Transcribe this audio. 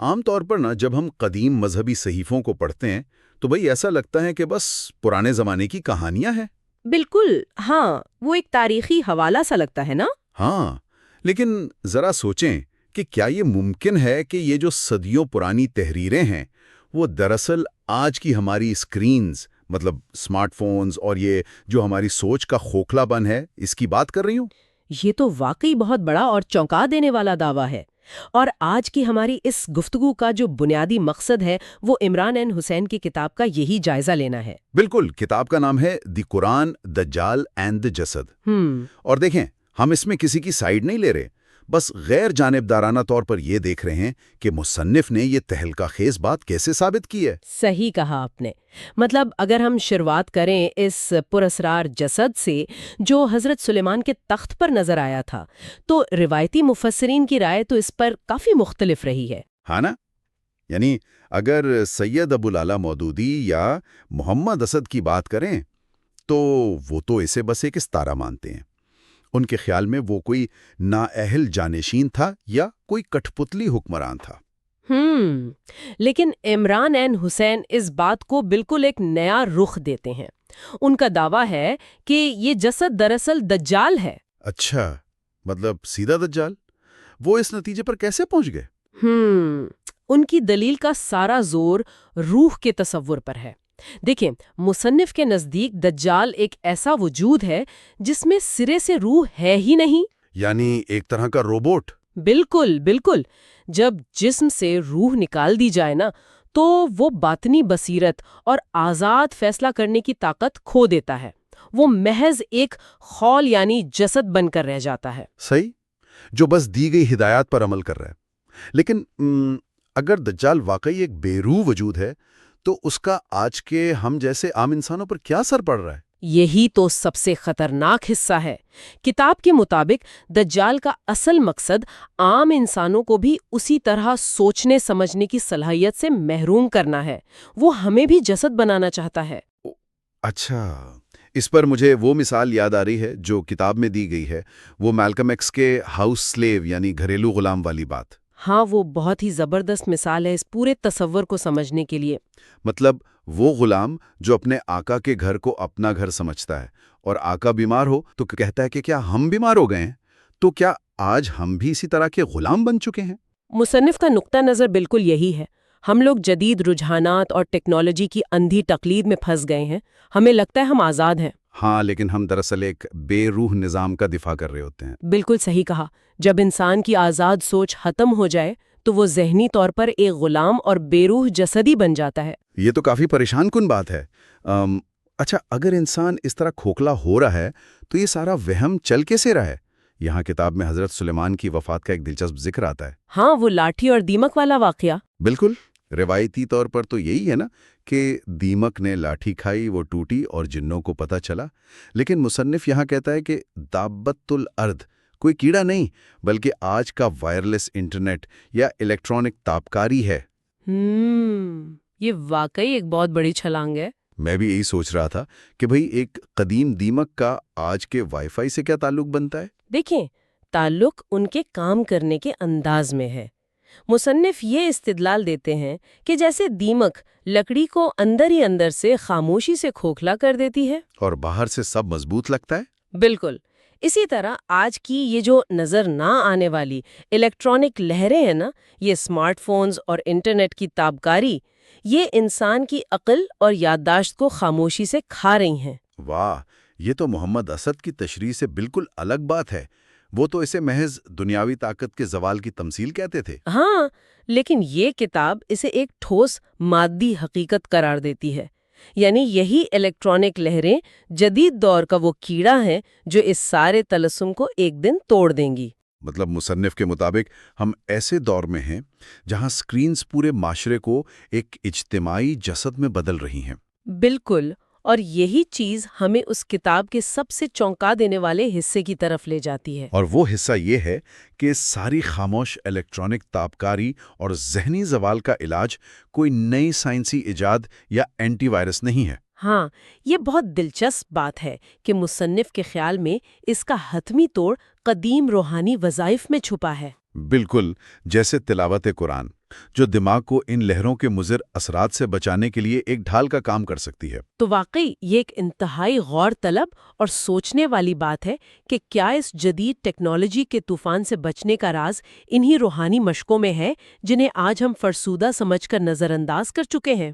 عام طور پر نا جب ہم قدیم مذہبی صحیفوں کو پڑھتے ہیں تو بھئی ایسا لگتا ہے کہ بس پرانے زمانے کی کہانیاں ہیں۔ بالکل، ہاں، وہ ایک تاریخی حوالہ سا لگتا ہے نا؟ ہاں، لیکن ذرا سوچیں کہ کیا یہ ممکن ہے کہ یہ جو صدیوں پرانی تحریریں ہیں وہ دراصل آج کی ہماری اسکرینز مطلب اسمارٹ فونز اور یہ جو ہماری سوچ کا کھوکھلا پن ہے اس کی بات کر رہی ہوں؟ یہ تو واقعی بہت بڑا اور چونکا دینے والا دعویٰ ہے، اور آج کی ہماری اس گفتگو کا جو بنیادی مقصد ہے وہ عمران این حسین کی کتاب کا یہی جائزہ لینا ہے۔ بالکل، کتاب کا نام ہے دی قرآن، دجال اینڈ دی جسد۔ اور دیکھیں، ہم اس میں کسی کی سائیڈ نہیں لے رہے، بس غیر جانبدارانہ طور پر یہ دیکھ رہے ہیں کہ مصنف نے یہ تہلکہ خیز بات کیسے ثابت کی ہے۔ صحیح کہا آپ نے۔ مطلب اگر ہم شروعات کریں اس پراسرار جسد سے جو حضرت سلیمان کے تخت پر نظر آیا تھا، تو روایتی مفسرین کی رائے تو اس پر کافی مختلف رہی ہے۔ ہاں نا؟ یعنی اگر سید ابوالعلا مودودی یا محمد اسد کی بات کریں تو وہ تو اسے بس ایک استارہ مانتے ہیں۔ ان کے خیال میں وہ کوئی نااہل جانشین تھا یا کوئی کٹھ پتلی حکمران تھا۔ لیکن عمران این حسین اس بات کو بالکل ایک نیا رخ دیتے ہیں۔ ان کا دعویٰ ہے کہ یہ جسد دراصل دجال ہے۔ اچھا، مطلب سیدھا دجال؟ وہ اس نتیجے پر کیسے پہنچ گئے؟ ان کی دلیل کا سارا زور روح کے تصور پر ہے۔ دیکھیں، مصنف کے نزدیک دجال ایک ایسا وجود ہے جس میں سرے سے روح ہے ہی نہیں، یعنی ایک طرح کا روبوٹ۔ بالکل بالکل۔ جب جسم سے روح نکال دی جائے نا تو وہ باطنی بصیرت اور آزاد فیصلہ کرنے کی طاقت کھو دیتا ہے۔ وہ محض ایک خول یعنی جسد بن کر رہ جاتا ہے۔ صحیح، جو بس دی گئی ہدایات پر عمل کر رہا ہے۔ لیکن اگر دجال واقعی ایک بے روح وجود ہے تو اس کا آج کے ہم جیسے عام انسانوں پر کیا اثر پڑ رہا ہے؟ یہی تو سب سے خطرناک حصہ ہے۔ کتاب کے مطابق دجال کا اصل مقصد عام انسانوں کو بھی اسی طرح سوچنے سمجھنے کی صلاحیت سے محروم کرنا ہے۔ وہ ہمیں بھی جسد بنانا چاہتا ہے۔ اچھا، اس پر مجھے وہ مثال یاد آ رہی ہے جو کتاب میں دی گئی ہے، وہ میلکم ایکس کے ہاؤس سلیو یعنی گھریلو غلام والی بات۔ ہاں، وہ بہت ہی زبردست مثال ہے اس پورے تصور کو سمجھنے کے لیے۔ مطلب وہ غلام جو اپنے آقا کے گھر کو اپنا گھر سمجھتا ہے، اور آقا بیمار ہو تو کہتا ہے کہ کیا ہم بیمار ہو گئے ہیں؟ تو کیا آج ہم بھی اسی طرح کے غلام بن چکے ہیں؟ مصنف کا نقطہ نظر بالکل یہی ہے۔ ہم لوگ جدید رجحانات اور ٹیکنالوجی کی اندھی تقلید میں پھنس گئے ہیں۔ ہمیں لگتا ہے ہم آزاد ہیں۔ ہاں، لیکن ہم دراصل ایک بے روح نظام کا دفاع کر رہے ہوتے ہیں۔ بالکل صحیح کہا۔ جب انسان کی آزاد سوچ ختم ہو جائے تو وہ ذہنی طور پر ایک غلام اور بے روح جسدی بن جاتا ہے۔ یہ تو کافی پریشان کن بات ہے۔ اچھا، اگر انسان اس طرح کھوکھلا ہو رہا ہے تو یہ سارا وہم چل کیسے رہا ہے؟ یہاں کتاب میں حضرت سلیمان کی وفات کا ایک دلچسپ ذکر آتا ہے۔ ہاں، وہ لاٹھی اور دیمک والا واقعہ۔ بالکل، روایتی طور پر تو یہی ہے نا کہ دیمک نے لاٹھی کھائی، وہ ٹوٹی اور جنوں کو پتہ چلا۔ لیکن مصنف یہاں کہتا ہے کہ دابت الارض کوئی کیڑا نہیں بلکہ آج کا وائرلیس انٹرنیٹ یا الیکٹرانک تابکاری ہے۔ یہ واقعی ایک بہت بڑی چھلانگ ہے۔ میں بھی یہی سوچ رہا تھا کہ بھئی ایک قدیم دیمک کا آج کے وائی فائی سے کیا تعلق بنتا ہے؟ دیکھیں، تعلق ان کے کام کرنے کے انداز میں ہے۔ مصنف یہ استدلال دیتے ہیں کہ جیسے دیمک لکڑی کو اندر ہی اندر سے خاموشی سے کھوکھلا کر دیتی ہے اور باہر سے سب مضبوط لگتا ہے۔ بالکل اسی طرح آج کی یہ جو نظر نہ آنے والی الیکٹرانک لہریں ہیں نا، یہ اسمارٹ فونز اور انٹرنیٹ کی تابکاری، یہ انسان کی عقل اور یادداشت کو خاموشی سے کھا رہی ہیں۔ واہ، یہ تو محمد اسد کی تشریح سے بالکل الگ بات ہے۔ وہ تو اسے محض دنیاوی طاقت کے زوال کی تمثیل کہتے تھے۔ ہاں، لیکن یہ کتاب اسے ایک ٹھوس مادی حقیقت قرار دیتی ہے۔ یعنی یہی الیکٹرانک لہریں جدید دور کا وہ کیڑا ہے جو اس سارے طلسم کو ایک دن توڑ دیں گی۔ مطلب مصنف کے مطابق ہم ایسے دور میں ہیں جہاں سکرینز پورے معاشرے کو ایک اجتماعی جسد میں بدل رہی ہیں۔ بالکل، اور یہی چیز ہمیں اس کتاب کے سب سے چونکا دینے والے حصے کی طرف لے جاتی ہے۔ اور وہ حصہ یہ ہے کہ ساری خاموش الیکٹرانک تابکاری اور ذہنی زوال کا علاج کوئی نئی سائنسی ایجاد یا اینٹی وائرس نہیں ہے۔ ہاں، یہ بہت دلچسپ بات ہے کہ مصنف کے خیال میں اس کا حتمی توڑ قدیم روحانی وظائف میں چھپا ہے۔ بالکل، جیسے تلاوت قرآن، جو دماغ کو ان لہروں کے مضر اثرات سے بچانے کے لیے ایک ڈھال کا کام کر سکتی ہے۔ تو واقعی یہ ایک انتہائی غور طلب اور سوچنے والی بات ہے کہ کیا اس جدید ٹیکنالوجی کے طوفان سے بچنے کا راز انہی روحانی مشقوں میں ہے جنہیں آج ہم فرسودہ سمجھ کر نظر انداز کر چکے ہیں۔